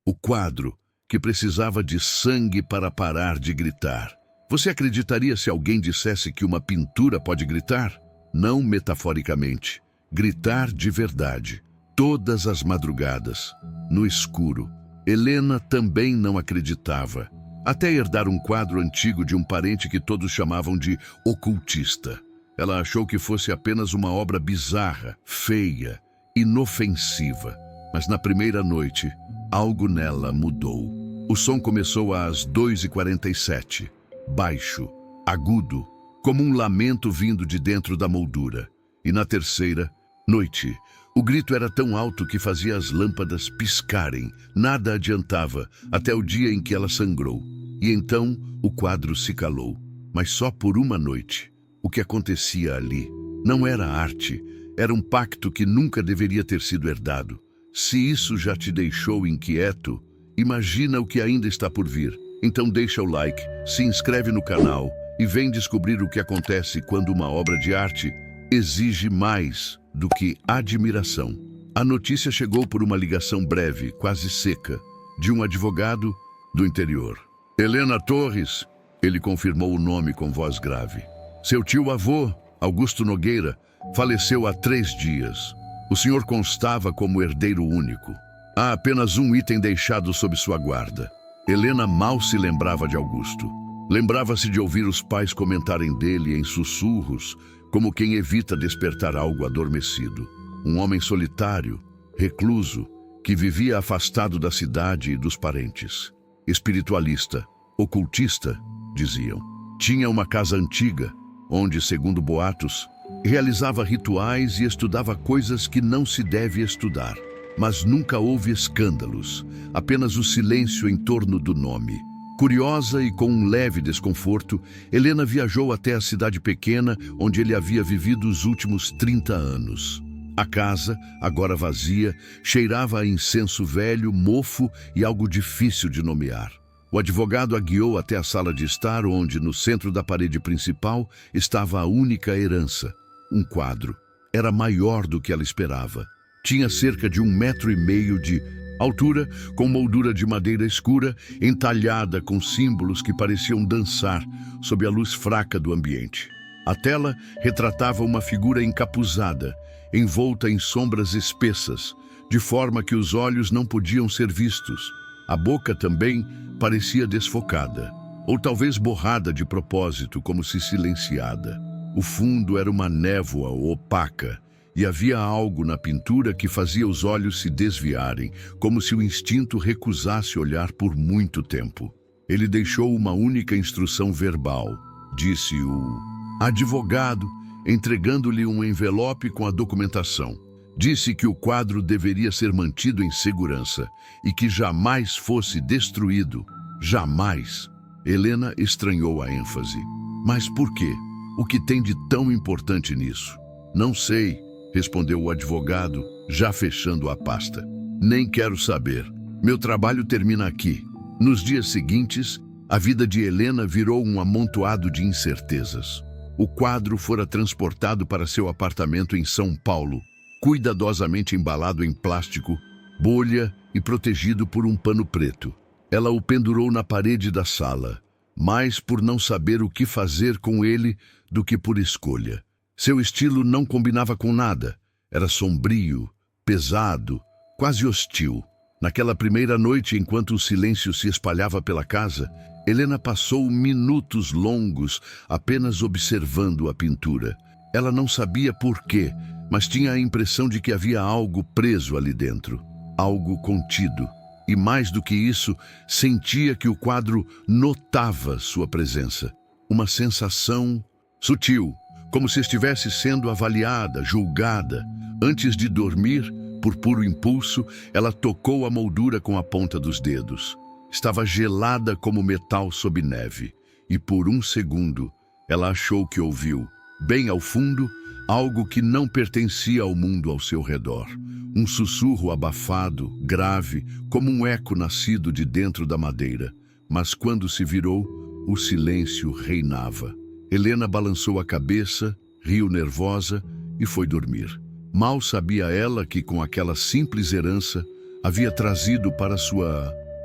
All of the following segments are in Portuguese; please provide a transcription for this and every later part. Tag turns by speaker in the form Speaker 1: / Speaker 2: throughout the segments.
Speaker 1: O quadro, que precisava de sangue para parar de gritar. Você acreditaria se alguém dissesse que uma pintura pode gritar? Não metaforicamente. Gritar de verdade. Todas as madrugadas, no escuro. Helena também não acreditava, até herdar um quadro antigo de um parente que todos chamavam de ocultista. Ela achou que fosse apenas uma obra bizarra, feia, inofensiva. Mas na primeira noite, algo nela mudou. O som começou às 2h47, baixo, agudo, como um lamento vindo de dentro da moldura. E na terceira noite, o grito era tão alto que fazia as lâmpadas piscarem. Nada adiantava, até o dia em que ela sangrou. E então o quadro se calou, mas só por uma noite. O que acontecia ali não era arte, era um pacto que nunca deveria ter sido herdado. Se isso já te deixou inquieto, imagina o que ainda está por vir. Então deixa o like, se inscreve no canal e vem descobrir o que acontece quando uma obra de arte exige mais do que admiração. A notícia chegou por uma ligação breve, quase seca, de um advogado do interior. Helena Torres, ele confirmou o nome com voz grave. Seu tio-avô, Augusto Nogueira, faleceu há 3 dias. O senhor constava como herdeiro único. Há apenas um item deixado sob sua guarda. Helena mal se lembrava de Augusto. Lembrava-se de ouvir os pais comentarem dele em sussurros, como quem evita despertar algo adormecido. Um homem solitário, recluso, que vivia afastado da cidade e dos parentes. Espiritualista, ocultista, diziam. Tinha uma casa antiga, onde, segundo boatos, realizava rituais e estudava coisas que não se deve estudar. Mas nunca houve escândalos, apenas o silêncio em torno do nome. Curiosa e com um leve desconforto, Helena viajou até a cidade pequena onde ele havia vivido os últimos 30 anos. A casa, agora vazia, cheirava a incenso velho, mofo e algo difícil de nomear. O advogado a guiou até a sala de estar, onde, no centro da parede principal, estava a única herança, um quadro. Era maior do que ela esperava. Tinha cerca de 1,5 metros de altura, com moldura de madeira escura, entalhada com símbolos que pareciam dançar sob a luz fraca do ambiente. A tela retratava uma figura encapuzada, envolta em sombras espessas, de forma que os olhos não podiam ser vistos. A boca também parecia desfocada, ou talvez borrada de propósito, como se silenciada. O fundo era uma névoa opaca, e havia algo na pintura que fazia os olhos se desviarem, como se o instinto recusasse olhar por muito tempo. Ele deixou uma única instrução verbal, disse o advogado, entregando-lhe um envelope com a documentação. Disse que o quadro deveria ser mantido em segurança e que jamais fosse destruído. Jamais. Helena estranhou a ênfase. Mas por quê? O que tem de tão importante nisso? Não sei, respondeu o advogado, já fechando a pasta. Nem quero saber. Meu trabalho termina aqui. Nos dias seguintes, a vida de Helena virou um amontoado de incertezas. O quadro fora transportado para seu apartamento em São Paulo, cuidadosamente embalado em plástico, bolha e protegido por um pano preto. Ela o pendurou na parede da sala, mais por não saber o que fazer com ele do que por escolha. Seu estilo não combinava com nada. Era sombrio, pesado, quase hostil. Naquela primeira noite, enquanto o silêncio se espalhava pela casa, Helena passou minutos longos apenas observando a pintura. Ela não sabia por quê, mas tinha a impressão de que havia algo preso ali dentro, algo contido. E mais do que isso, sentia que o quadro notava sua presença. Uma sensação sutil, como se estivesse sendo avaliada, julgada. Antes de dormir, por puro impulso, ela tocou a moldura com a ponta dos dedos. Estava gelada como metal sob neve, e por um segundo, ela achou que ouviu, bem ao fundo, algo que não pertencia ao mundo ao seu redor. Um sussurro abafado, grave, como um eco nascido de dentro da madeira. Mas quando se virou, o silêncio reinava. Helena balançou a cabeça, riu nervosa e foi dormir. Mal sabia ela que, com aquela simples herança, havia trazido para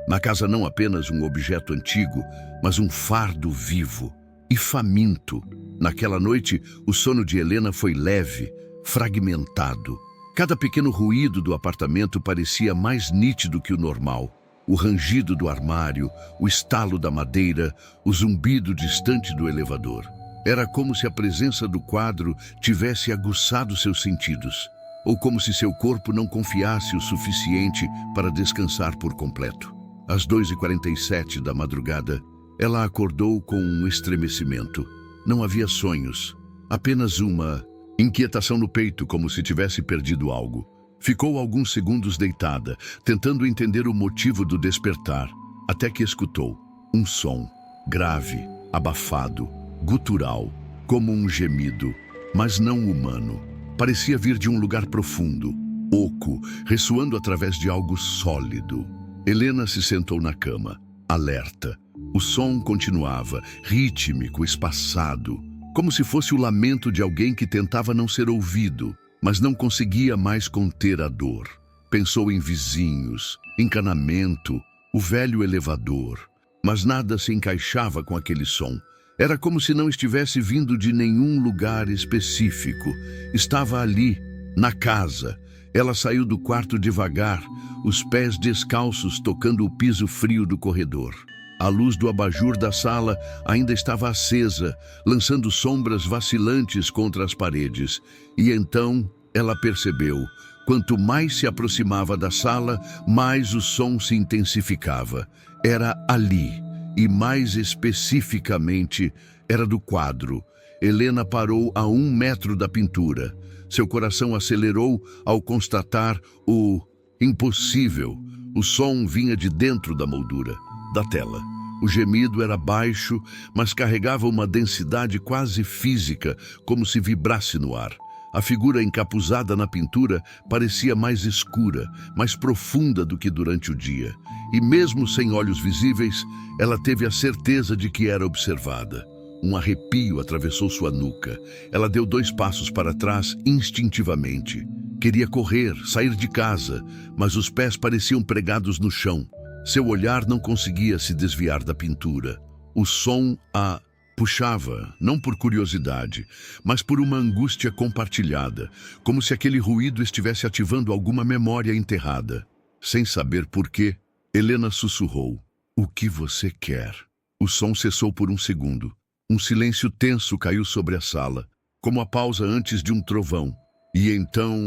Speaker 1: na casa não apenas um objeto antigo, mas um fardo vivo e faminto. Naquela noite, o sono de Helena foi leve, fragmentado. Cada pequeno ruído do apartamento parecia mais nítido que o normal. O rangido do armário, o estalo da madeira, o zumbido distante do elevador. Era como se a presença do quadro tivesse aguçado seus sentidos, ou como se seu corpo não confiasse o suficiente para descansar por completo. Às 2h47 da madrugada, ela acordou com um estremecimento. Não havia sonhos, apenas uma inquietação no peito, como se tivesse perdido algo. Ficou alguns segundos deitada, tentando entender o motivo do despertar, até que escutou um som grave, abafado, gutural, como um gemido, mas não humano. Parecia vir de um lugar profundo, oco, ressoando através de algo sólido. Helena se sentou na cama, alerta. O som continuava, rítmico, espaçado, como se fosse o lamento de alguém que tentava não ser ouvido, mas não conseguia mais conter a dor. Pensou em vizinhos, encanamento, o velho elevador, mas nada se encaixava com aquele som. Era como se não estivesse vindo de nenhum lugar específico. Estava ali, na casa. Ela saiu do quarto devagar, os pés descalços tocando o piso frio do corredor. A luz do abajur da sala ainda estava acesa, lançando sombras vacilantes contra as paredes. E então ela percebeu, quanto mais se aproximava da sala, mais o som se intensificava. Era ali, e mais especificamente, era do quadro. Helena parou a 1 metro da pintura. Seu coração acelerou ao constatar o impossível. O som vinha de dentro da moldura, da tela. O gemido era baixo, mas carregava uma densidade quase física, como se vibrasse no ar. A figura encapuzada na pintura parecia mais escura, mais profunda do que durante o dia. E mesmo sem olhos visíveis, ela teve a certeza de que era observada. Um arrepio atravessou sua nuca. Ela deu 2 passos para trás instintivamente. Queria correr, sair de casa, mas os pés pareciam pregados no chão. Seu olhar não conseguia se desviar da pintura. O som a puxava, não por curiosidade, mas por uma angústia compartilhada, como se aquele ruído estivesse ativando alguma memória enterrada. Sem saber por quê, Helena sussurrou: "O que você quer?" O som cessou por 1 segundo. Um silêncio tenso caiu sobre a sala, como a pausa antes de um trovão. E então,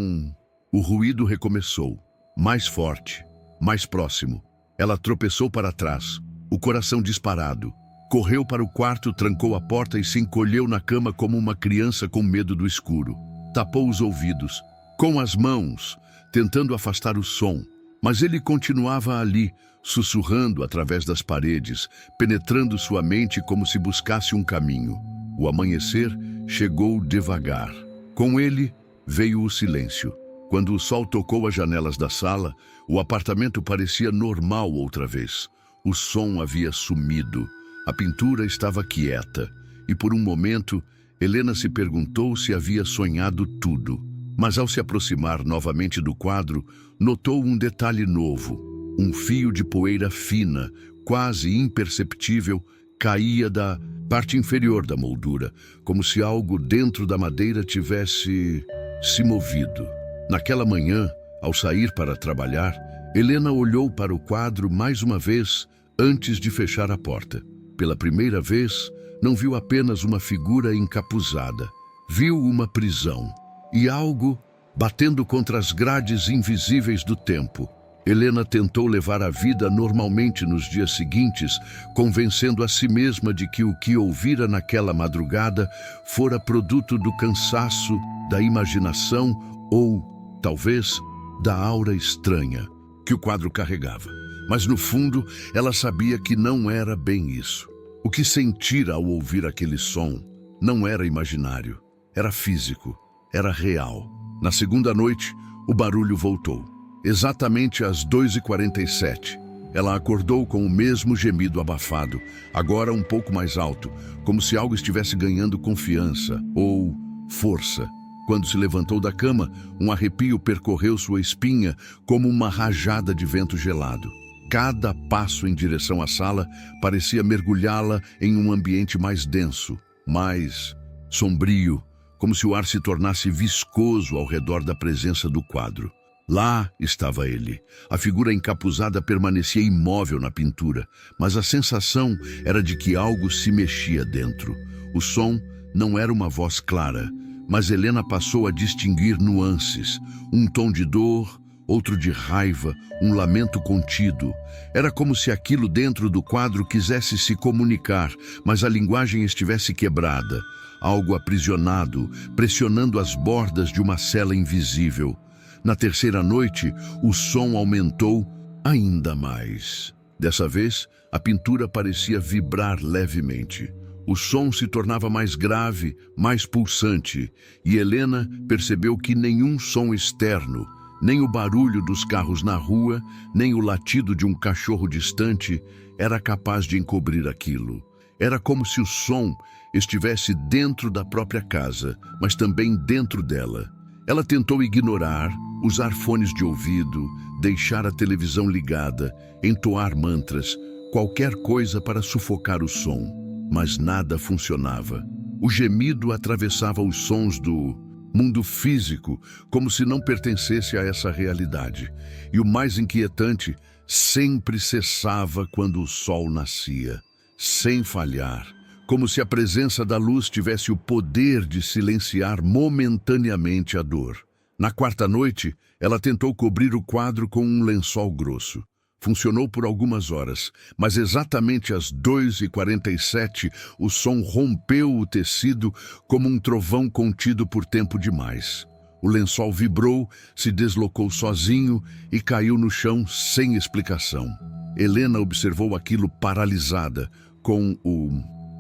Speaker 1: o ruído recomeçou, mais forte, mais próximo. Ela tropeçou para trás, o coração disparado. Correu para o quarto, trancou a porta e se encolheu na cama como uma criança com medo do escuro. Tapou os ouvidos, com as mãos, tentando afastar o som. Mas ele continuava ali, sussurrando através das paredes, penetrando sua mente como se buscasse um caminho. O amanhecer chegou devagar. Com ele veio o silêncio. Quando o sol tocou as janelas da sala, o apartamento parecia normal outra vez. O som havia sumido. A pintura estava quieta. E por um momento, Helena se perguntou se havia sonhado tudo. Mas ao se aproximar novamente do quadro, notou um detalhe novo. Um fio de poeira fina, quase imperceptível, caía da parte inferior da moldura, como se algo dentro da madeira tivesse se movido. Naquela manhã, ao sair para trabalhar, Helena olhou para o quadro mais uma vez antes de fechar a porta. Pela primeira vez, não viu apenas uma figura encapuzada. Viu uma prisão e algo batendo contra as grades invisíveis do tempo. Helena tentou levar a vida normalmente nos dias seguintes, convencendo a si mesma de que o que ouvira naquela madrugada fora produto do cansaço, da imaginação ou, talvez, da aura estranha que o quadro carregava. Mas no fundo, ela sabia que não era bem isso. O que sentira ao ouvir aquele som não era imaginário, era físico, era real. Na segunda noite, o barulho voltou. Exatamente às 2h47, ela acordou com o mesmo gemido abafado, agora um pouco mais alto, como se algo estivesse ganhando confiança ou força. Quando se levantou da cama, um arrepio percorreu sua espinha como uma rajada de vento gelado. Cada passo em direção à sala parecia mergulhá-la em um ambiente mais denso, mais sombrio, como se o ar se tornasse viscoso ao redor da presença do quadro. Lá estava ele. A figura encapuzada permanecia imóvel na pintura, mas a sensação era de que algo se mexia dentro. O som não era uma voz clara, mas Helena passou a distinguir nuances, um tom de dor, outro de raiva, um lamento contido. Era como se aquilo dentro do quadro quisesse se comunicar, mas a linguagem estivesse quebrada, algo aprisionado, pressionando as bordas de uma cela invisível. Na terceira noite, o som aumentou ainda mais. Dessa vez, a pintura parecia vibrar levemente. O som se tornava mais grave, mais pulsante, e Helena percebeu que nenhum som externo, nem o barulho dos carros na rua, nem o latido de um cachorro distante, era capaz de encobrir aquilo. Era como se o som estivesse dentro da própria casa, mas também dentro dela. Ela tentou ignorar, usar fones de ouvido, deixar a televisão ligada, entoar mantras, qualquer coisa para sufocar o som. Mas nada funcionava. O gemido atravessava os sons do mundo físico, como se não pertencesse a essa realidade. E o mais inquietante, sempre cessava quando o sol nascia, sem falhar, como se a presença da luz tivesse o poder de silenciar momentaneamente a dor. Na quarta noite, ela tentou cobrir o quadro com um lençol grosso. Funcionou por algumas horas, mas exatamente às 2h47, o som rompeu o tecido como um trovão contido por tempo demais. O lençol vibrou, se deslocou sozinho e caiu no chão sem explicação. Helena observou aquilo paralisada, com o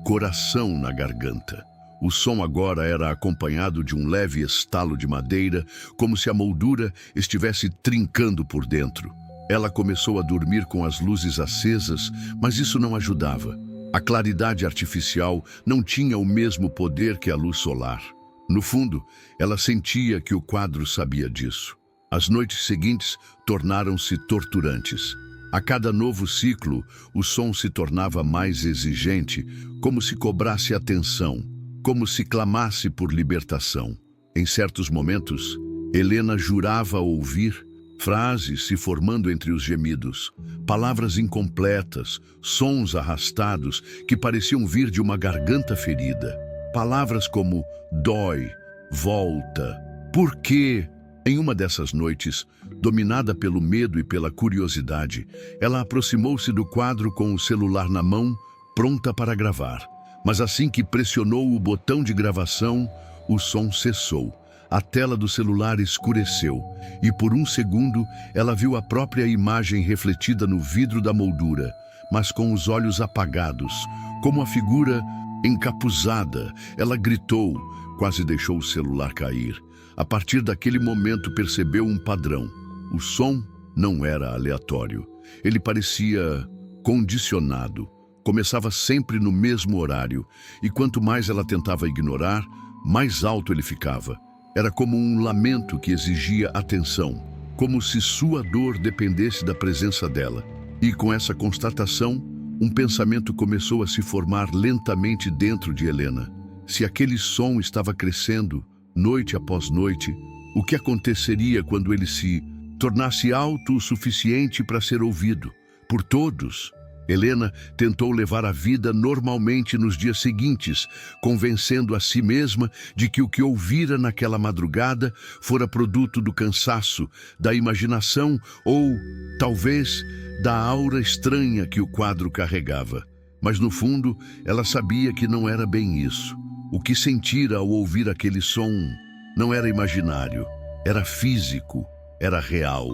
Speaker 1: coração na garganta. O som agora era acompanhado de um leve estalo de madeira, como se a moldura estivesse trincando por dentro. Ela começou a dormir com as luzes acesas, mas isso não ajudava. A claridade artificial não tinha o mesmo poder que a luz solar. No fundo, ela sentia que o quadro sabia disso. As noites seguintes tornaram-se torturantes. A cada novo ciclo, o som se tornava mais exigente, como se cobrasse atenção, como se clamasse por libertação. Em certos momentos, Helena jurava ouvir frases se formando entre os gemidos, palavras incompletas, sons arrastados que pareciam vir de uma garganta ferida. Palavras como dói, volta, por quê? Em uma dessas noites, dominada pelo medo e pela curiosidade, ela aproximou-se do quadro com o celular na mão, pronta para gravar. Mas assim que pressionou o botão de gravação, o som cessou. A tela do celular escureceu e por um segundo ela viu a própria imagem refletida no vidro da moldura, mas com os olhos apagados, como a figura encapuzada. Ela gritou, quase deixou o celular cair. A partir daquele momento percebeu um padrão. O som não era aleatório. Ele parecia condicionado. Começava sempre no mesmo horário e quanto mais ela tentava ignorar, mais alto ele ficava. Era como um lamento que exigia atenção, como se sua dor dependesse da presença dela. E com essa constatação, um pensamento começou a se formar lentamente dentro de Helena. Se aquele som estava crescendo, noite após noite, o que aconteceria quando ele se tornasse alto o suficiente para ser ouvido por todos? Helena tentou levar a vida normalmente nos dias seguintes, convencendo a si mesma de que o que ouvira naquela madrugada fora produto do cansaço, da imaginação ou, talvez, da aura estranha que o quadro carregava. Mas, no fundo, ela sabia que não era bem isso. O que sentira ao ouvir aquele som não era imaginário, era físico, era real.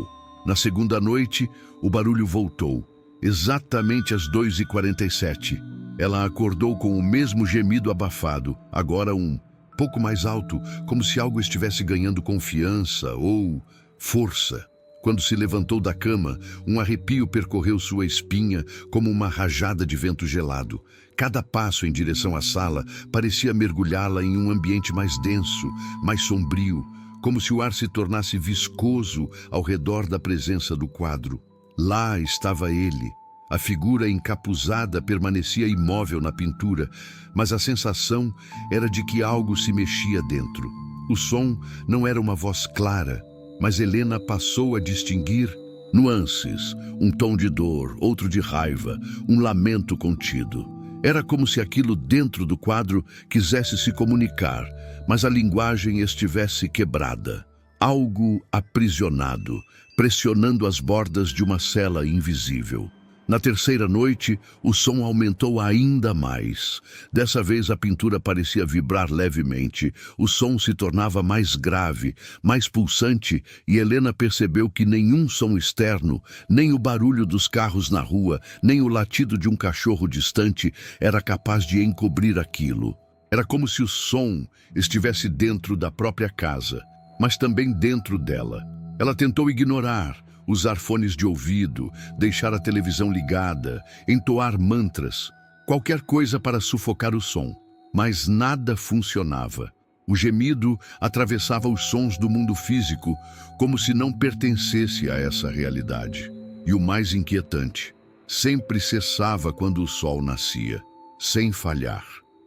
Speaker 1: Na segunda noite, o barulho voltou. Exatamente às 2h47, ela acordou com o mesmo gemido abafado, agora um pouco mais alto, como se algo estivesse ganhando confiança ou força. Quando se levantou da cama, um arrepio percorreu sua espinha como uma rajada de vento gelado. Cada passo em direção à sala parecia mergulhá-la em um ambiente mais denso, mais sombrio, como se o ar se tornasse viscoso ao redor da presença do quadro. Lá estava ele. A figura encapuzada permanecia imóvel na pintura, mas a sensação era de que algo se mexia dentro. O som não era uma voz clara, mas Helena passou a distinguir nuances, um tom de dor, outro de raiva, um lamento contido. Era como se aquilo dentro do quadro quisesse se comunicar, mas a linguagem estivesse quebrada. Algo aprisionado, pressionando as bordas de uma cela invisível. Na terceira noite, o som aumentou ainda mais. Dessa vez a pintura parecia vibrar levemente, o som se tornava mais grave, mais pulsante, e Helena percebeu que nenhum som externo, nem o barulho dos carros na rua, nem o latido de um cachorro distante era capaz de encobrir aquilo. Era como se o som estivesse dentro da própria casa, mas também dentro dela. Ela tentou ignorar, usar fones de ouvido, deixar a televisão ligada, entoar mantras, qualquer coisa para sufocar o som. Mas nada funcionava. O gemido atravessava os sons do mundo físico, como se não pertencesse a essa realidade. E o mais inquietante, sempre cessava quando o sol nascia, sem falhar.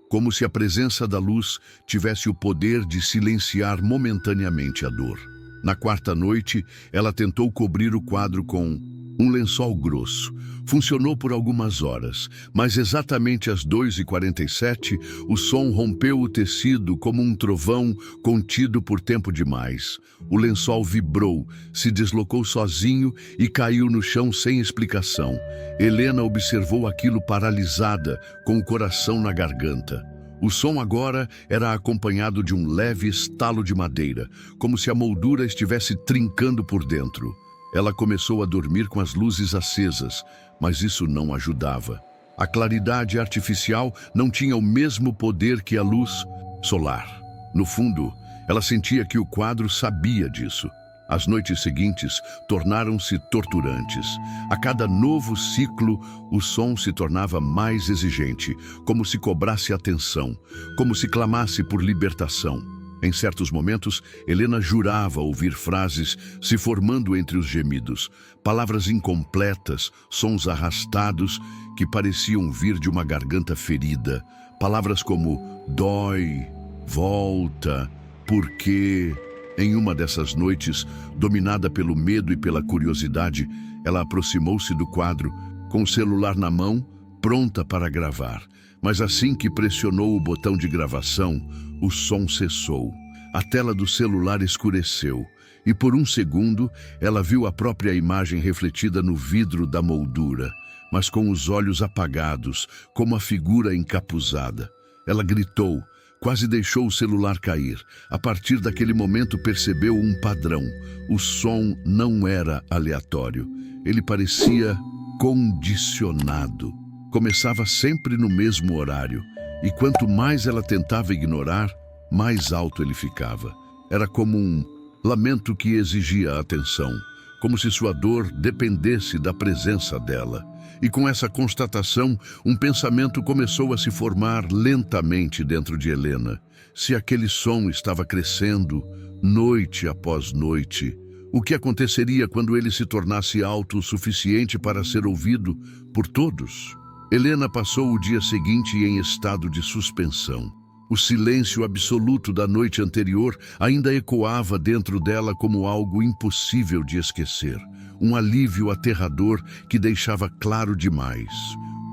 Speaker 1: Como se a presença da luz tivesse o poder de silenciar momentaneamente a dor. Na quarta noite, ela tentou cobrir o quadro com um lençol grosso. Funcionou por algumas horas, mas exatamente às 2h47, o som rompeu o tecido como um trovão contido por tempo demais. O lençol vibrou, se deslocou sozinho e caiu no chão sem explicação. Helena observou aquilo paralisada, com o coração na garganta. O som agora era acompanhado de um leve estalo de madeira, como se a moldura estivesse trincando por dentro. Ela começou a dormir com as luzes acesas, mas isso não ajudava. A claridade artificial não tinha o mesmo poder que a luz solar. No fundo, ela sentia que o quadro sabia disso. As noites seguintes tornaram-se torturantes. A cada novo ciclo, o som se tornava mais exigente, como se cobrasse atenção, como se clamasse por libertação. Em certos momentos, Helena jurava ouvir frases se formando entre os gemidos, palavras incompletas, sons arrastados que pareciam vir de uma garganta ferida, palavras como dói, volta, porquê. Em uma dessas noites, dominada pelo medo e pela curiosidade, ela aproximou-se do quadro, com o celular na mão, pronta para gravar. Mas assim que pressionou o botão de gravação, o som cessou. A tela do celular escureceu, e por um segundo, ela viu a própria imagem refletida no vidro da moldura, mas com os olhos apagados, como a figura encapuzada. Ela gritou, quase deixou o celular cair. A partir daquele momento percebeu um padrão. O som não era aleatório. Ele parecia condicionado. Começava sempre no mesmo horário. E quanto mais ela tentava ignorar, mais alto ele ficava. Era como um lamento que exigia atenção. Como se sua dor dependesse da presença dela. E com essa constatação, um pensamento começou a se formar lentamente dentro de Helena. Se aquele som estava crescendo, noite após noite, o que aconteceria quando ele se tornasse alto o suficiente para ser ouvido por todos? Helena passou o dia seguinte em estado de suspensão. O silêncio absoluto da noite anterior ainda ecoava dentro dela como algo impossível de esquecer. Um alívio aterrador que deixava claro demais.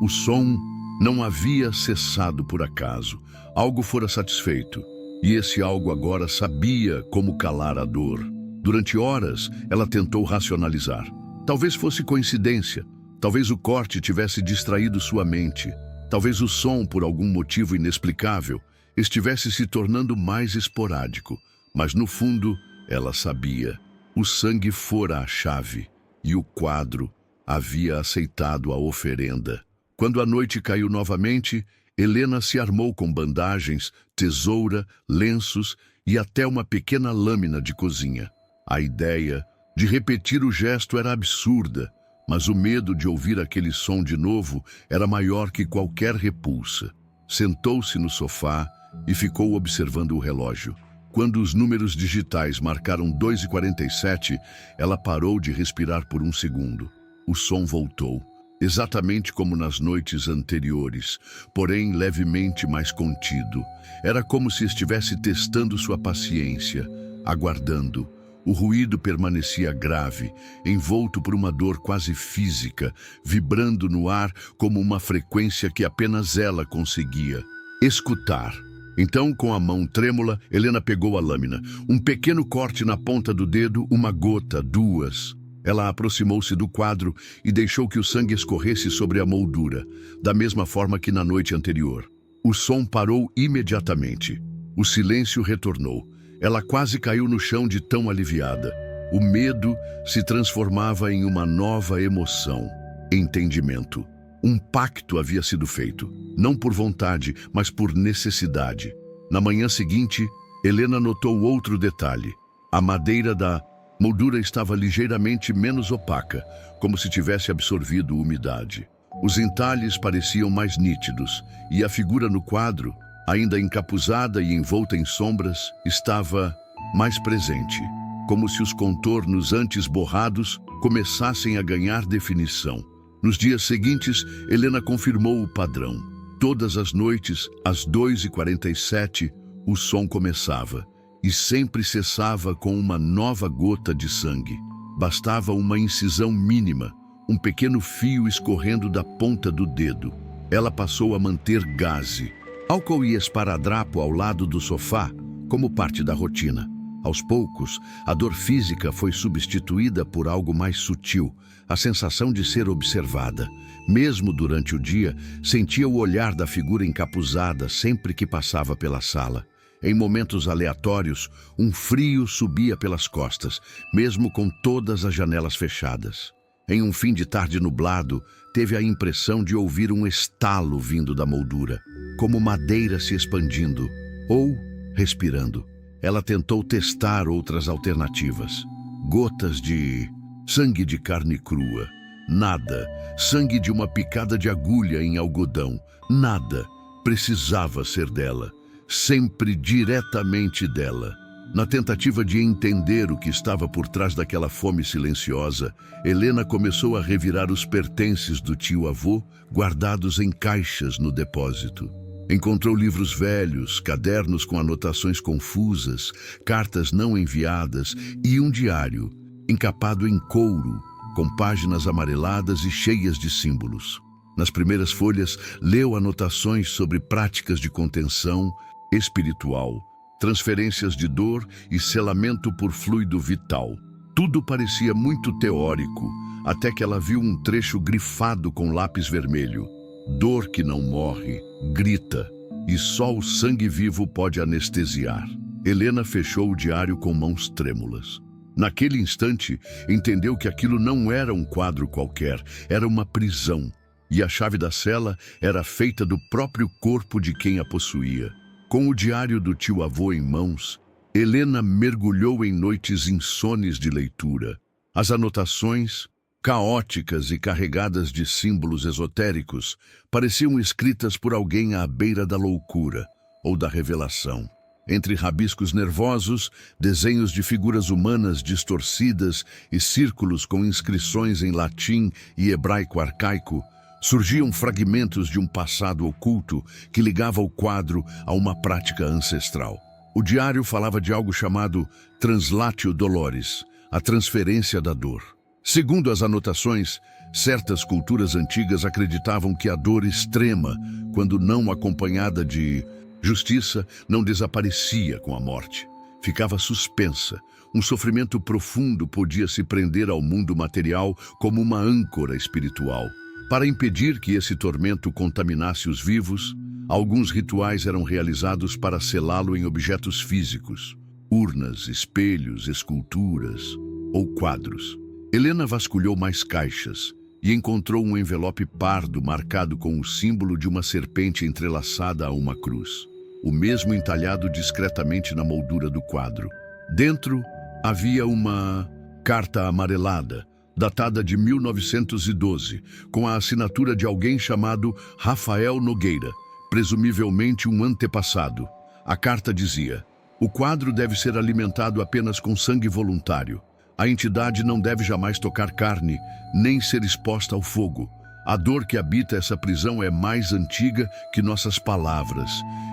Speaker 1: O som não havia cessado por acaso. Algo fora satisfeito. E esse algo agora sabia como calar a dor. Durante horas, ela tentou racionalizar. Talvez fosse coincidência. Talvez o corte tivesse distraído sua mente. Talvez o som, por algum motivo inexplicável, estivesse se tornando mais esporádico. Mas no fundo, ela sabia. O sangue fora a chave. E o quadro havia aceitado a oferenda. Quando a noite caiu novamente, Helena se armou com bandagens, tesoura, lenços e até uma pequena lâmina de cozinha. A ideia De repetir o gesto era absurda, mas o medo de ouvir aquele som de novo era maior que qualquer repulsa. Sentou-se no sofá e ficou observando o relógio. Quando os números digitais marcaram 2h47, ela parou de respirar por um segundo. O som voltou, exatamente como nas noites anteriores, porém levemente mais contido. Era como se estivesse testando sua paciência, aguardando. O ruído permanecia grave, envolto por uma dor quase física, vibrando no ar como uma frequência que apenas ela conseguia escutar. Então, com a mão trêmula, Helena pegou a lâmina. Um pequeno corte na ponta do dedo, uma gota, duas. Ela aproximou-se do quadro e deixou que o sangue escorresse sobre a moldura, da mesma forma que na noite anterior. O som parou imediatamente. O silêncio retornou. Ela quase caiu no chão de tão aliviada. O medo se transformava em uma nova emoção, entendimento. Um pacto havia sido feito, não por vontade, mas por necessidade. Na manhã seguinte, Helena notou outro detalhe. A madeira da moldura estava ligeiramente menos opaca, como se tivesse absorvido umidade. Os entalhes pareciam mais nítidos, e a figura no quadro, ainda encapuzada e envolta em sombras, estava mais presente, como se os contornos antes borrados começassem a ganhar definição. Nos dias seguintes, Helena confirmou o padrão. Todas as noites, às 2h47, o som começava, e sempre cessava com uma nova gota de sangue. Bastava uma incisão mínima, um pequeno fio escorrendo da ponta do dedo. Ela passou a manter gaze, álcool e esparadrapo ao lado do sofá, como parte da rotina. Aos poucos, a dor física foi substituída por algo mais sutil, a sensação de ser observada. Mesmo durante o dia, sentia o olhar da figura encapuzada sempre que passava pela sala. Em momentos aleatórios, um frio subia pelas costas, mesmo com todas as janelas fechadas. Em um fim de tarde nublado, teve a impressão de ouvir um estalo vindo da moldura, como madeira se expandindo ou respirando. Ela tentou testar outras alternativas. Gotas de sangue de carne crua. Nada. Sangue de uma picada de agulha em algodão. Nada. Precisava ser dela. Sempre diretamente dela. Na tentativa de entender o que estava por trás daquela fome silenciosa, Helena começou a revirar os pertences do tio-avô, guardados em caixas no depósito. Encontrou livros velhos, cadernos com anotações confusas, cartas não enviadas e um diário, encapado em couro, com páginas amareladas e cheias de símbolos. Nas primeiras folhas, leu anotações sobre práticas de contenção espiritual, transferências de dor e selamento por fluido vital. Tudo parecia muito teórico, até que ela viu um trecho grifado com lápis vermelho. Dor que não morre, grita, e só o sangue vivo pode anestesiar. Helena fechou o diário com mãos trêmulas. Naquele instante, entendeu que aquilo não era um quadro qualquer, era uma prisão, e a chave da cela era feita do próprio corpo de quem a possuía. Com o diário do tio-avô em mãos, Helena mergulhou em noites insones de leitura. As anotações, caóticas e carregadas de símbolos esotéricos, pareciam escritas por alguém à beira da loucura ou da revelação. Entre rabiscos nervosos, desenhos de figuras humanas distorcidas e círculos com inscrições em latim e hebraico arcaico, surgiam fragmentos de um passado oculto que ligava o quadro a uma prática ancestral. O diário falava de algo chamado translatio doloris, a transferência da dor. Segundo as anotações, certas culturas antigas acreditavam que a dor extrema, quando não acompanhada de justiça, não desaparecia com a morte. Ficava suspensa. Um sofrimento profundo podia se prender ao mundo material como uma âncora espiritual. Para impedir que esse tormento contaminasse os vivos, alguns rituais eram realizados para selá-lo em objetos físicos, urnas, espelhos, esculturas ou quadros. Helena vasculhou mais caixas e encontrou um envelope pardo marcado com o símbolo de uma serpente entrelaçada a uma cruz, o mesmo entalhado discretamente na moldura do quadro. Dentro havia uma carta amarelada, datada de 1912, com a assinatura de alguém chamado Rafael Nogueira, presumivelmente um antepassado. A carta dizia: o quadro deve ser alimentado apenas com sangue voluntário. A entidade não deve jamais tocar carne, nem ser exposta ao fogo. A dor que habita essa prisão é mais antiga que nossas palavras,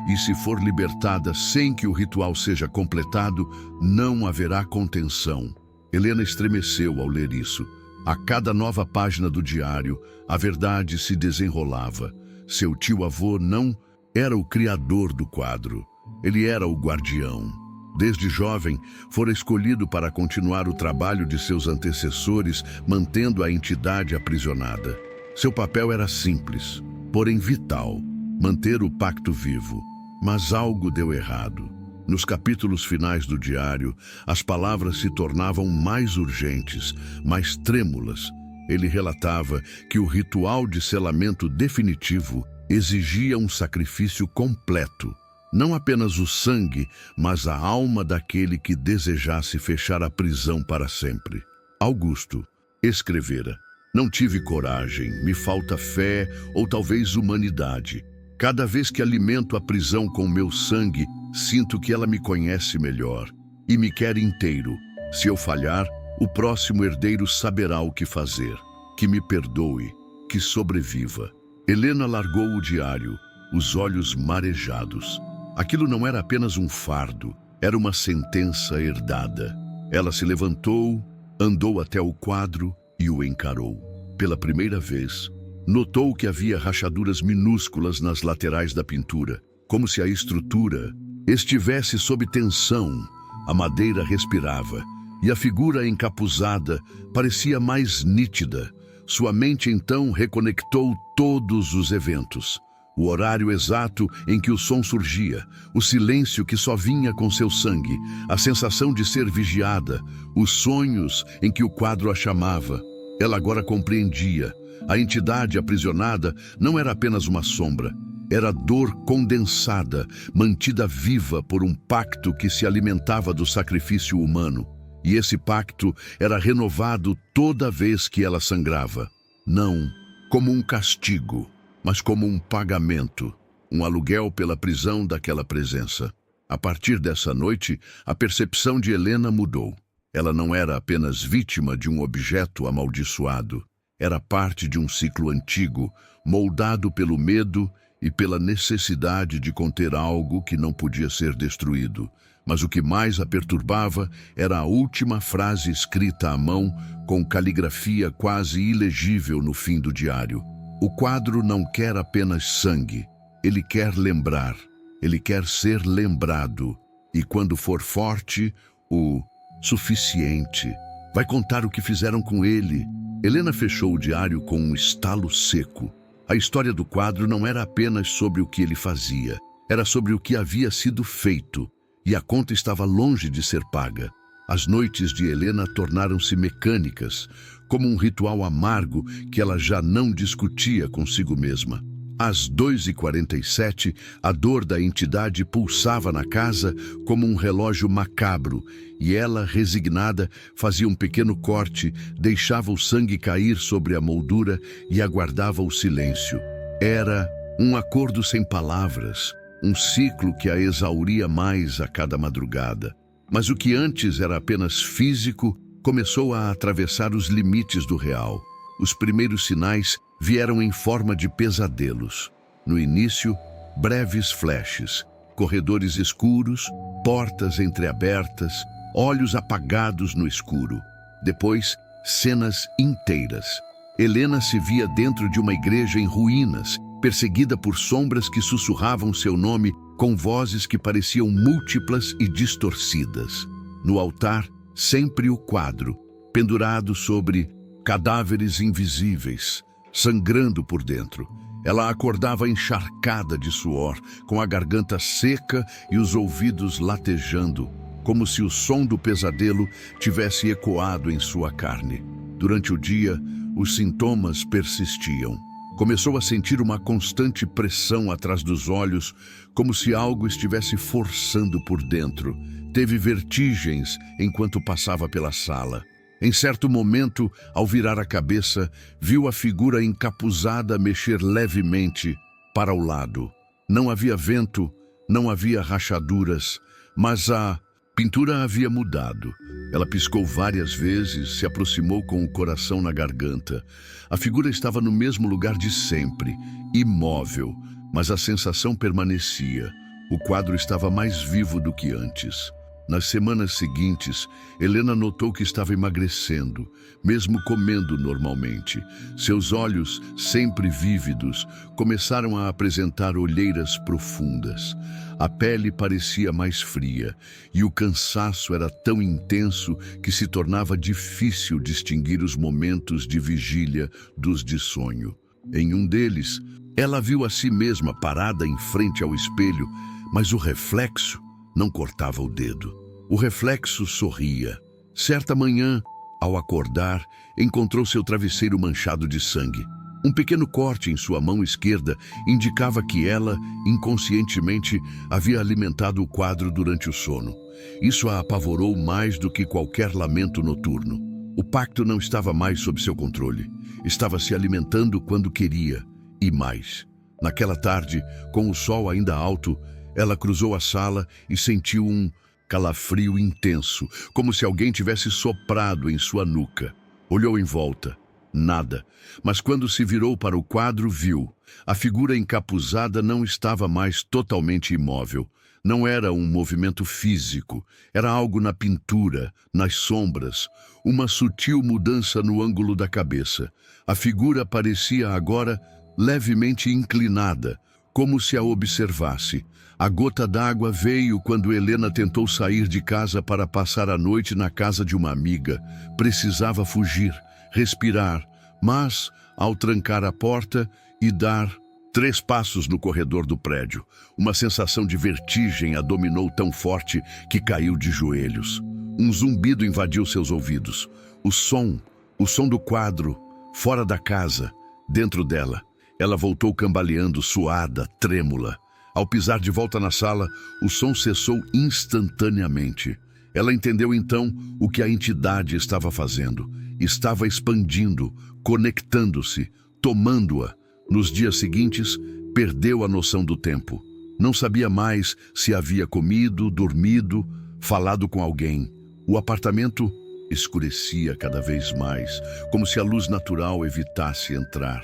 Speaker 1: e se for libertada sem que o ritual seja completado, não haverá contenção. Helena estremeceu ao ler isso. A cada nova página do diário, a verdade se desenrolava. Seu tio-avô não era o criador do quadro, ele era o guardião. Desde jovem, fora escolhido para continuar o trabalho de seus antecessores, mantendo a entidade aprisionada. Seu papel era simples, porém vital: manter o pacto vivo. Mas algo deu errado. Nos capítulos finais do diário, as palavras se tornavam mais urgentes, mais trêmulas. Ele relatava que o ritual de selamento definitivo exigia um sacrifício completo. Não apenas o sangue, mas a alma daquele que desejasse fechar a prisão para sempre. Augusto escrevera: não tive coragem, me falta fé ou talvez humanidade. Cada vez que alimento a prisão com meu sangue, sinto que ela me conhece melhor e me quer inteiro. Se eu falhar, o próximo herdeiro saberá o que fazer. Que me perdoe, que sobreviva. Helena largou o diário, os olhos marejados. Aquilo não era apenas um fardo, era uma sentença herdada. Ela se levantou, andou até o quadro e o encarou. Pela primeira vez, notou que havia rachaduras minúsculas nas laterais da pintura, como se a estrutura estivesse sob tensão. A madeira respirava e a figura encapuzada parecia mais nítida. Sua mente então reconectou todos os eventos. O horário exato em que o som surgia, o silêncio que só vinha com seu sangue, a sensação de ser vigiada, os sonhos em que o quadro a chamava. Ela agora compreendia. A entidade aprisionada não era apenas uma sombra. Era dor condensada, mantida viva por um pacto que se alimentava do sacrifício humano. E esse pacto era renovado toda vez que ela sangrava. Não como um castigo, mas como um pagamento, um aluguel pela prisão daquela presença. A partir dessa noite, a percepção de Helena mudou. Ela não era apenas vítima de um objeto amaldiçoado. Era parte de um ciclo antigo, moldado pelo medo e pela necessidade de conter algo que não podia ser destruído. Mas o que mais a perturbava era a última frase escrita à mão, com caligrafia quase ilegível no fim do diário. O quadro não quer apenas sangue, ele quer lembrar, ele quer ser lembrado. E quando for forte, o suficiente, vai contar o que fizeram com ele. Helena fechou o diário com um estalo seco. A história do quadro não era apenas sobre o que ele fazia, era sobre o que havia sido feito, e a conta estava longe de ser paga. As noites de Helena tornaram-se mecânicas, como um ritual amargo que ela já não discutia consigo mesma. Às 2h47, a dor da entidade pulsava na casa como um relógio macabro, e ela, resignada, fazia um pequeno corte, deixava o sangue cair sobre a moldura e aguardava o silêncio. Era um acordo sem palavras, um ciclo que a exauria mais a cada madrugada. Mas o que antes era apenas físico começou a atravessar os limites do real. Os primeiros sinais vieram em forma de pesadelos. No início, breves flashes, corredores escuros, portas entreabertas, olhos apagados no escuro. Depois, cenas inteiras. Helena se via dentro de uma igreja em ruínas, perseguida por sombras que sussurravam seu nome com vozes que pareciam múltiplas e distorcidas. No altar, sempre o quadro, pendurado sobre cadáveres invisíveis, sangrando por dentro. Ela acordava encharcada de suor, com a garganta seca e os ouvidos latejando, como se o som do pesadelo tivesse ecoado em sua carne. Durante o dia, os sintomas persistiam. Começou a sentir uma constante pressão atrás dos olhos, como se algo estivesse forçando por dentro. Teve vertigens enquanto passava pela sala. Em certo momento, ao virar a cabeça, viu a figura encapuzada mexer levemente para o lado. Não havia vento, não havia rachaduras, mas a pintura havia mudado. Ela piscou várias vezes, se aproximou com o coração na garganta. A figura estava no mesmo lugar de sempre, imóvel, mas a sensação permanecia. O quadro estava mais vivo do que antes. Nas semanas seguintes, Helena notou que estava emagrecendo, mesmo comendo normalmente. Seus olhos, sempre vívidos, começaram a apresentar olheiras profundas. A pele parecia mais fria, e o cansaço era tão intenso que se tornava difícil distinguir os momentos de vigília dos de sonho. Em um deles, ela viu a si mesma parada em frente ao espelho, mas o reflexo não cortava o dedo. O reflexo sorria. Certa manhã, ao acordar, encontrou seu travesseiro manchado de sangue. Um pequeno corte em sua mão esquerda indicava que ela, inconscientemente, havia alimentado o quadro durante o sono. Isso a apavorou mais do que qualquer lamento noturno. O pacto não estava mais sob seu controle. Estava se alimentando quando queria, e mais. Naquela tarde, com o sol ainda alto, ela cruzou a sala e sentiu um calafrio intenso, como se alguém tivesse soprado em sua nuca. Olhou em volta. Nada. Mas quando se virou para o quadro, viu. A figura encapuzada não estava mais totalmente imóvel. Não era um movimento físico. Era algo na pintura, nas sombras. Uma sutil mudança no ângulo da cabeça. A figura parecia agora levemente inclinada, como se a observasse. A gota d'água veio quando Helena tentou sair de casa para passar a noite na casa de uma amiga. Precisava fugir, respirar, mas, ao trancar a porta e dar 3 passos no corredor do prédio, uma sensação de vertigem a dominou tão forte que caiu de joelhos. Um zumbido invadiu seus ouvidos. O som do quadro, fora da casa, dentro dela. Ela voltou cambaleando, suada, trêmula. Ao pisar de volta na sala, o som cessou instantaneamente. Ela entendeu então o que a entidade estava fazendo. Estava expandindo, conectando-se, tomando-a. Nos dias seguintes, perdeu a noção do tempo. Não sabia mais se havia comido, dormido, falado com alguém. O apartamento escurecia cada vez mais, como se a luz natural evitasse entrar.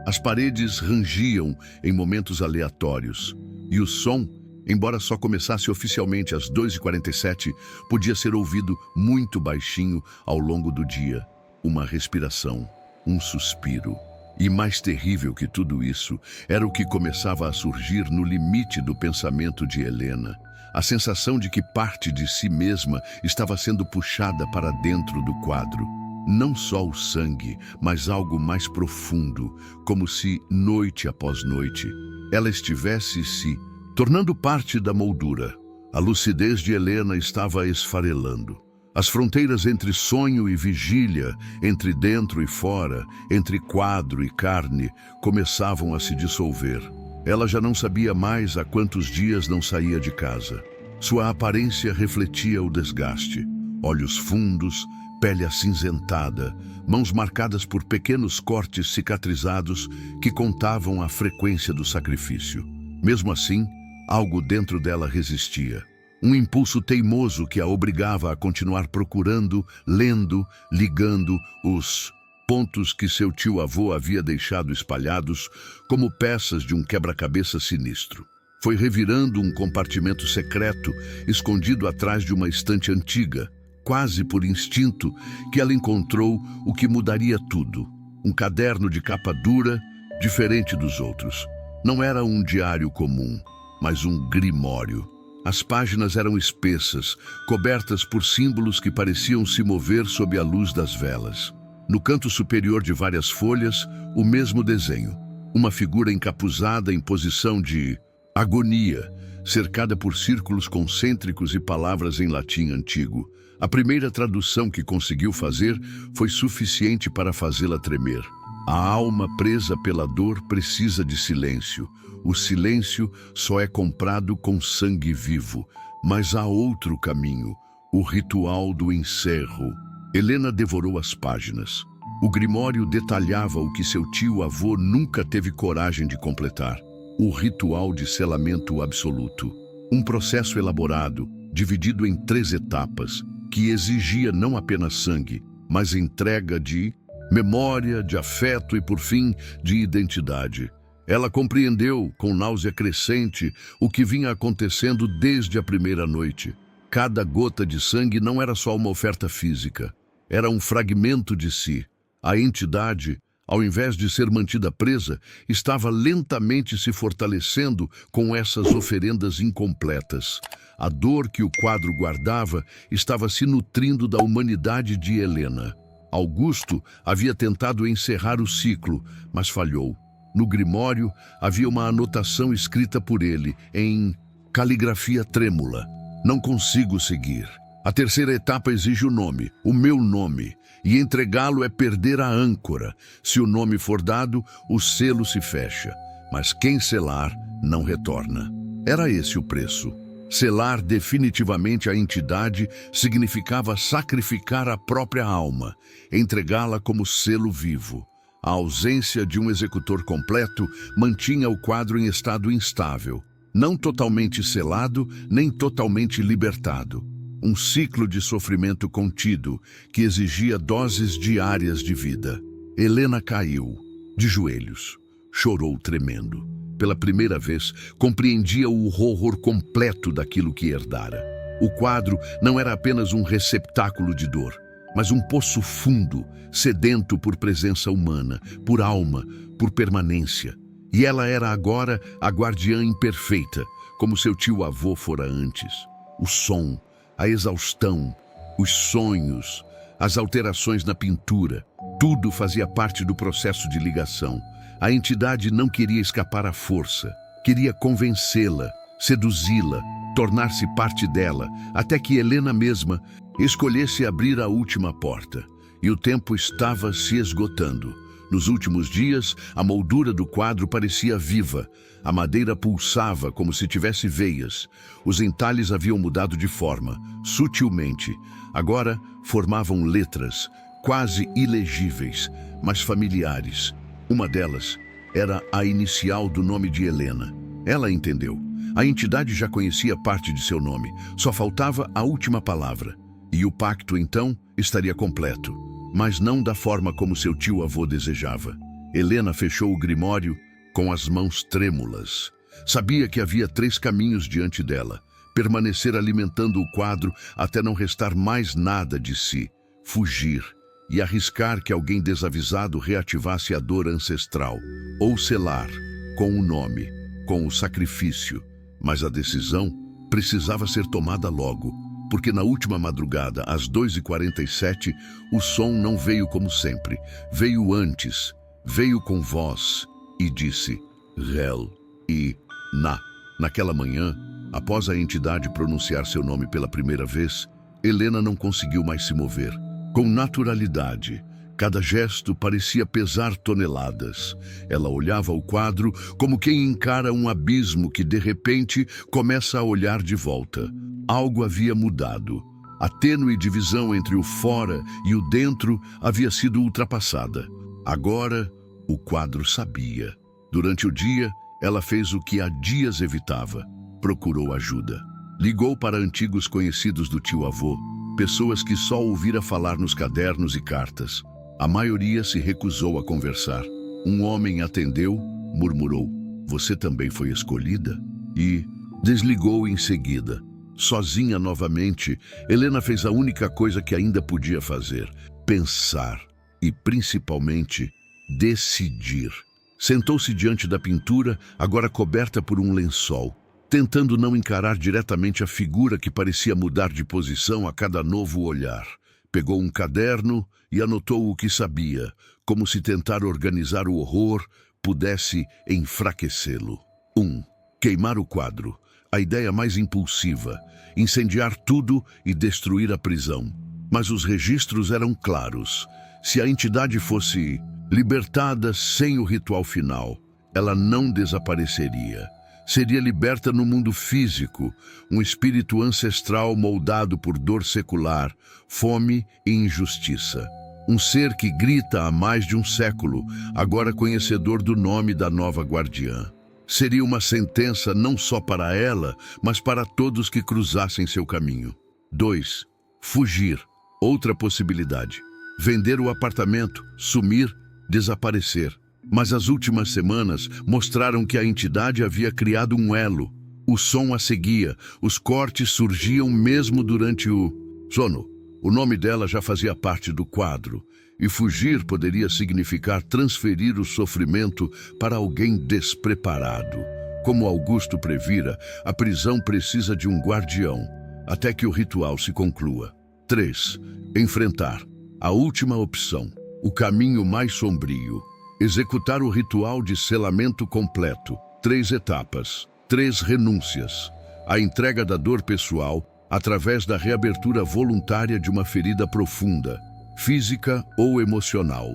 Speaker 1: As paredes rangiam em momentos aleatórios. E o som, embora só começasse oficialmente às 2h47, podia ser ouvido muito baixinho ao longo do dia. Uma respiração, um suspiro. E mais terrível que tudo isso, era o que começava a surgir no limite do pensamento de Helena. A sensação de que parte de si mesma estava sendo puxada para dentro do quadro. Não só o sangue, mas algo mais profundo, como se, noite após noite, ela estivesse se tornando parte da moldura. A lucidez de Helena estava esfarelando. As fronteiras entre sonho e vigília, entre dentro e fora, entre quadro e carne, começavam a se dissolver. Ela já não sabia mais há quantos dias não saía de casa. Sua aparência refletia o desgaste. Olhos fundos, pele acinzentada, mãos marcadas por pequenos cortes cicatrizados que contavam a frequência do sacrifício. Mesmo assim, algo dentro dela resistia. Um impulso teimoso que a obrigava a continuar procurando, lendo, ligando os pontos que seu tio-avô havia deixado espalhados como peças de um quebra-cabeça sinistro. Foi revirando um compartimento secreto, escondido atrás de uma estante antiga, quase por instinto, que ela encontrou o que mudaria tudo. Um caderno de capa dura, diferente dos outros. Não era um diário comum, mas um grimório. As páginas eram espessas, cobertas por símbolos que pareciam se mover sob a luz das velas. No canto superior de várias folhas, o mesmo desenho. Uma figura encapuzada em posição de agonia, cercada por círculos concêntricos e palavras em latim antigo. A primeira tradução que conseguiu fazer foi suficiente para fazê-la tremer. A alma presa pela dor precisa de silêncio. O silêncio só é comprado com sangue vivo. Mas há outro caminho, o ritual do encerro. Helena devorou as páginas. O grimório detalhava o que seu tio-avô nunca teve coragem de completar: o ritual de selamento absoluto. Um processo elaborado, dividido em 3 etapas, que exigia não apenas sangue, mas entrega de memória, de afeto e, por fim, de identidade. Ela compreendeu, com náusea crescente, o que vinha acontecendo desde a primeira noite. Cada gota de sangue não era só uma oferta física, era um fragmento de si. A entidade, ao invés de ser mantida presa, estava lentamente se fortalecendo com essas oferendas incompletas. A dor que o quadro guardava estava se nutrindo da humanidade de Helena. Augusto havia tentado encerrar o ciclo, mas falhou. No grimório havia uma anotação escrita por ele, em caligrafia trêmula: "Não consigo seguir. A terceira etapa exige o nome, o meu nome, e entregá-lo é perder a âncora. Se o nome for dado, o selo se fecha, mas quem selar não retorna." Era esse o preço. Selar definitivamente a entidade significava sacrificar a própria alma, entregá-la como selo vivo. A ausência de um executor completo mantinha o quadro em estado instável, não totalmente selado, nem totalmente libertado. Um ciclo de sofrimento contido que exigia doses diárias de vida. Helena caiu, de joelhos, chorou tremendo. Pela primeira vez, compreendia o horror completo daquilo que herdara. O quadro não era apenas um receptáculo de dor, mas um poço fundo, sedento por presença humana, por alma, por permanência. E ela era agora a guardiã imperfeita, como seu tio-avô fora antes. O som, a exaustão, os sonhos, as alterações na pintura, tudo fazia parte do processo de ligação. A entidade não queria escapar à força, queria convencê-la, seduzi-la, tornar-se parte dela, até que Helena mesma escolhesse abrir a última porta. E o tempo estava se esgotando. Nos últimos dias, a moldura do quadro parecia viva. A madeira pulsava como se tivesse veias. Os entalhes haviam mudado de forma, sutilmente. Agora formavam letras, quase ilegíveis, mas familiares. Uma delas era a inicial do nome de Helena. Ela entendeu. A entidade já conhecia parte de seu nome, só faltava a última palavra. E o pacto, então, estaria completo, mas não da forma como seu tio-avô desejava. Helena fechou o grimório com as mãos trêmulas. Sabia que havia 3 caminhos diante dela: permanecer alimentando o quadro até não restar mais nada de si, fugir e arriscar que alguém desavisado reativasse a dor ancestral, ou selar, com o nome, com o sacrifício. Mas a decisão precisava ser tomada logo, porque na última madrugada, às 2h47, o som não veio como sempre. Veio antes, veio com voz e disse Hel e Na. Naquela manhã, após a entidade pronunciar seu nome pela primeira vez, Helena não conseguiu mais se mover. Com naturalidade, cada gesto parecia pesar toneladas. Ela olhava o quadro como quem encara um abismo que, de repente, começa a olhar de volta. Algo havia mudado. A tênue divisão entre o fora e o dentro havia sido ultrapassada. Agora, o quadro sabia. Durante o dia, ela fez o que há dias evitava. Procurou ajuda. Ligou para antigos conhecidos do tio-avô, pessoas que só ouvira falar nos cadernos e cartas. A maioria se recusou a conversar. Um homem atendeu, murmurou: "Você também foi escolhida?" E desligou em seguida. Sozinha novamente, Helena fez a única coisa que ainda podia fazer: pensar e, principalmente, decidir. Sentou-se diante da pintura, agora coberta por um lençol, tentando não encarar diretamente a figura que parecia mudar de posição a cada novo olhar. Pegou um caderno e anotou o que sabia, como se tentar organizar o horror pudesse enfraquecê-lo. 1. Queimar o quadro. A ideia mais impulsiva. Incendiar tudo e destruir a prisão. Mas os registros eram claros. Se a entidade fosse libertada sem o ritual final, ela não desapareceria. Seria liberta no mundo físico, um espírito ancestral moldado por dor secular, fome e injustiça. Um ser que grita há mais de um século, agora conhecedor do nome da nova guardiã. Seria uma sentença não só para ela, mas para todos que cruzassem seu caminho. 2. Fugir. Outra possibilidade. Vender o apartamento, sumir, desaparecer. Mas as últimas semanas mostraram que a entidade havia criado um elo. O som a seguia, os cortes surgiam mesmo durante o sono. O nome dela já fazia parte do quadro, e fugir poderia significar transferir o sofrimento para alguém despreparado. Como Augusto previra, a prisão precisa de um guardião, até que o ritual se conclua. 3. Enfrentar. A última opção, o caminho mais sombrio. Executar o ritual de selamento completo. 3 etapas, 3 renúncias. A entrega da dor pessoal através da reabertura voluntária de uma ferida profunda, física ou emocional.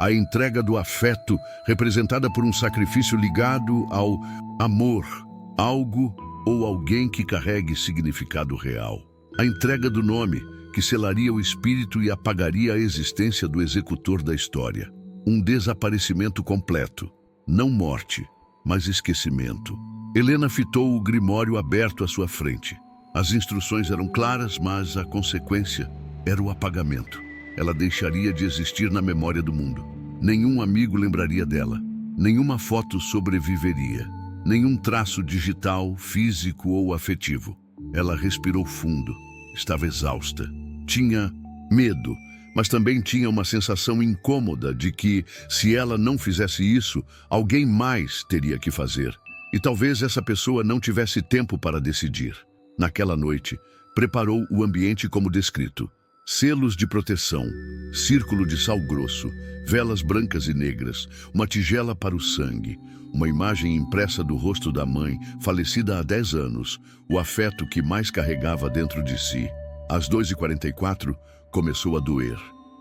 Speaker 1: A entrega do afeto, representada por um sacrifício ligado ao amor, algo ou alguém que carregue significado real. A entrega do nome, que selaria o espírito e apagaria a existência do executor da história. Um desaparecimento completo, não morte, mas esquecimento. Helena fitou o grimório aberto à sua frente. As instruções eram claras, mas a consequência era o apagamento. Ela deixaria de existir na memória do mundo. Nenhum amigo lembraria dela. Nenhuma foto sobreviveria. Nenhum traço digital, físico ou afetivo. Ela respirou fundo. Estava exausta. Tinha medo, mas também tinha uma sensação incômoda de que, se ela não fizesse isso, alguém mais teria que fazer. E talvez essa pessoa não tivesse tempo para decidir. Naquela noite, preparou o ambiente como descrito. Selos de proteção, círculo de sal grosso, velas brancas e negras, uma tigela para o sangue, uma imagem impressa do rosto da mãe, falecida há 10 anos, o afeto que mais carregava dentro de si. Às 2h44, começou a doer.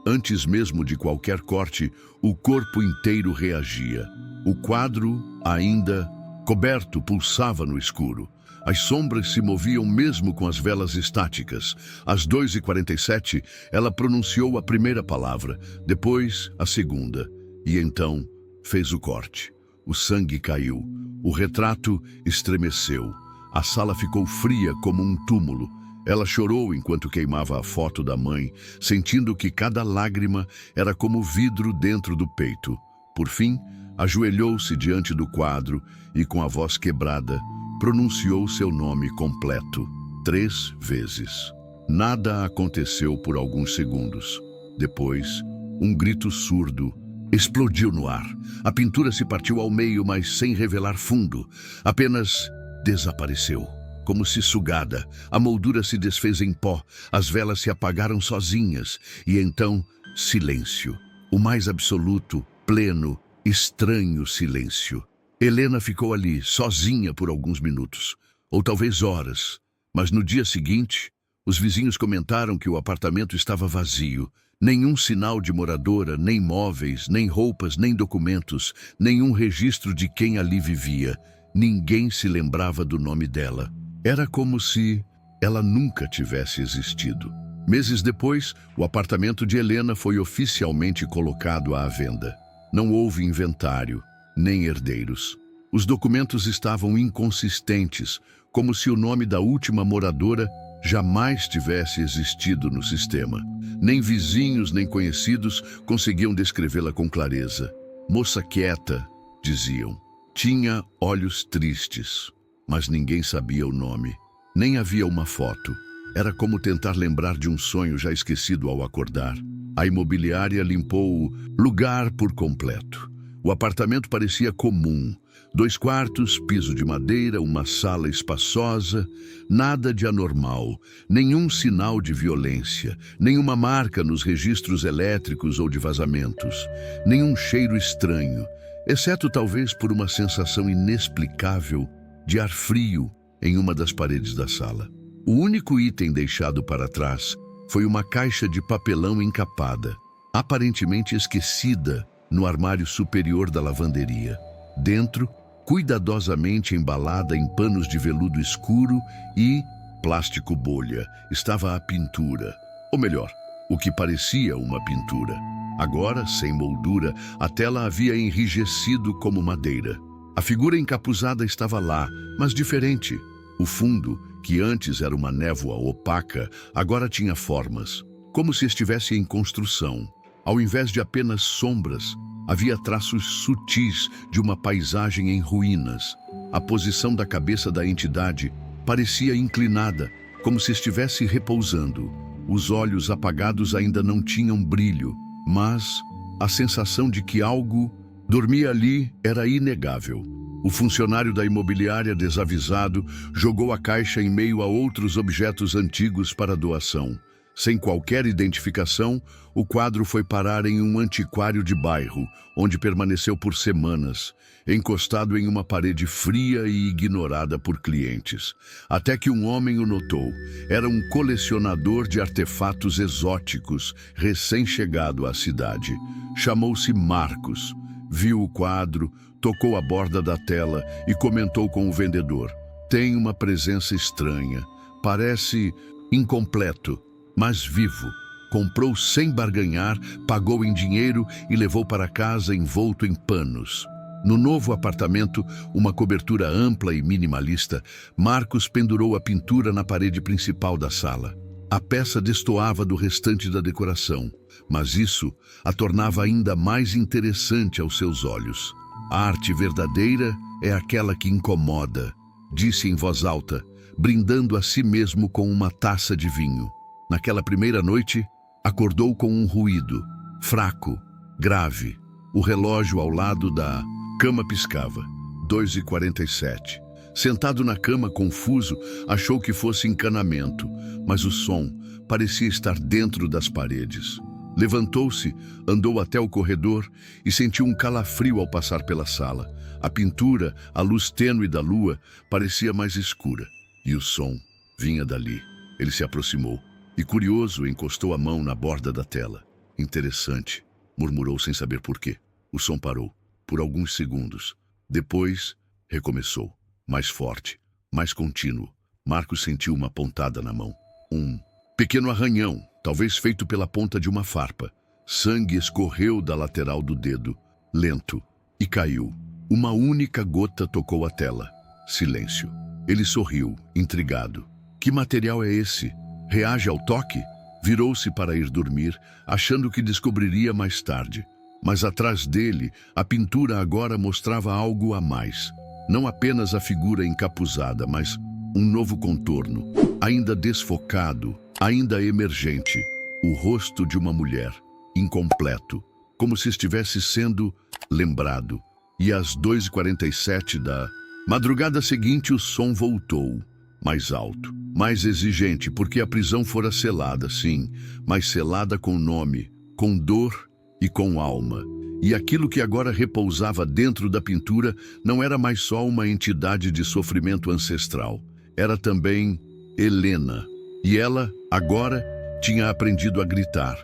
Speaker 1: Antes mesmo de qualquer corte, o corpo inteiro reagia. O quadro, ainda coberto, pulsava no escuro. As sombras se moviam mesmo com as velas estáticas. Às 2h47, ela pronunciou a primeira palavra, depois a segunda, e então fez o corte. O sangue caiu. O retrato estremeceu. A sala ficou fria como um túmulo. Ela chorou enquanto queimava a foto da mãe, sentindo que cada lágrima era como vidro dentro do peito. Por fim, ajoelhou-se diante do quadro e, com a voz quebrada, pronunciou seu nome completo 3 vezes. Nada aconteceu por alguns segundos. Depois, um grito surdo explodiu no ar. A pintura se partiu ao meio, mas sem revelar fundo. Apenas desapareceu. Como se sugada, a moldura se desfez em pó, as velas se apagaram sozinhas, e então, silêncio. O mais absoluto, pleno, estranho silêncio. Helena ficou ali, sozinha por alguns minutos, ou talvez horas, mas no dia seguinte, os vizinhos comentaram que o apartamento estava vazio. Nenhum sinal de moradora, nem móveis, nem roupas, nem documentos, nenhum registro de quem ali vivia. Ninguém se lembrava do nome dela. Era como se ela nunca tivesse existido. Meses depois, o apartamento de Helena foi oficialmente colocado à venda. Não houve inventário, nem herdeiros. Os documentos estavam inconsistentes, como se o nome da última moradora jamais tivesse existido no sistema. Nem vizinhos, nem conhecidos conseguiam descrevê-la com clareza. Moça quieta, diziam. Tinha olhos tristes, mas ninguém sabia o nome. Nem havia uma foto. Era como tentar lembrar de um sonho já esquecido ao acordar. A imobiliária limpou o lugar por completo. O apartamento parecia comum. 2 quartos, piso de madeira, uma sala espaçosa, nada de anormal, nenhum sinal de violência, nenhuma marca nos registros elétricos ou de vazamentos, nenhum cheiro estranho, exceto talvez por uma sensação inexplicável de ar frio em uma das paredes da sala. O único item deixado para trás foi uma caixa de papelão encapada, aparentemente esquecida no armário superior da lavanderia. Dentro, cuidadosamente embalada em panos de veludo escuro e plástico bolha, estava a pintura. Ou melhor, o que parecia uma pintura. Agora, sem moldura, a tela havia enrijecido como madeira. A figura encapuzada estava lá, mas diferente. O fundo, que antes era uma névoa opaca, agora tinha formas, como se estivesse em construção. Ao invés de apenas sombras, havia traços sutis de uma paisagem em ruínas. A posição da cabeça da entidade parecia inclinada, como se estivesse repousando. Os olhos apagados ainda não tinham brilho, mas a sensação de que algo dormia ali era inegável. O funcionário da imobiliária, desavisado, jogou a caixa em meio a outros objetos antigos para doação. Sem qualquer identificação, o quadro foi parar em um antiquário de bairro, onde permaneceu por semanas, encostado em uma parede fria e ignorada por clientes. Até que um homem o notou. Era um colecionador de artefatos exóticos, recém-chegado à cidade. Chamou-se Marcos. Viu o quadro, tocou a borda da tela e comentou com o vendedor. Tem uma presença estranha. Parece incompleto, mas vivo. Comprou sem barganhar, pagou em dinheiro e levou para casa envolto em panos. No novo apartamento, uma cobertura ampla e minimalista, Marcos pendurou a pintura na parede principal da sala. A peça destoava do restante da decoração, mas isso a tornava ainda mais interessante aos seus olhos. A arte verdadeira é aquela que incomoda, disse em voz alta, brindando a si mesmo com uma taça de vinho. Naquela primeira noite, acordou com um ruído, fraco, grave. O relógio ao lado da cama piscava, 2h47. Sentado na cama, confuso, achou que fosse encanamento, mas o som parecia estar dentro das paredes. Levantou-se, andou até o corredor e sentiu um calafrio ao passar pela sala. A pintura, a luz tênue da lua, parecia mais escura, e o som vinha dali. Ele se aproximou e, curioso, encostou a mão na borda da tela. Interessante, murmurou sem saber por quê. O som parou, por alguns segundos. Depois, recomeçou, mais forte, mais contínuo. Marcos sentiu uma pontada na mão. Um pequeno arranhão, talvez feito pela ponta de uma farpa. Sangue escorreu da lateral do dedo, lento, e caiu. Uma única gota tocou a tela. Silêncio. Ele sorriu, intrigado. Que material é esse? Reage ao toque? Virou-se para ir dormir, achando que descobriria mais tarde. Mas atrás dele, a pintura agora mostrava algo a mais. Não apenas a figura encapuzada, mas um novo contorno, ainda desfocado, ainda emergente. O rosto de uma mulher, incompleto, como se estivesse sendo lembrado. E às 2h47 da madrugada seguinte, o som voltou. Mais alto, mais exigente, porque a prisão fora selada, sim, mas selada com nome, com dor e com alma. E aquilo que agora repousava dentro da pintura não era mais só uma entidade de sofrimento ancestral. Era também Helena. E ela, agora, tinha aprendido a gritar.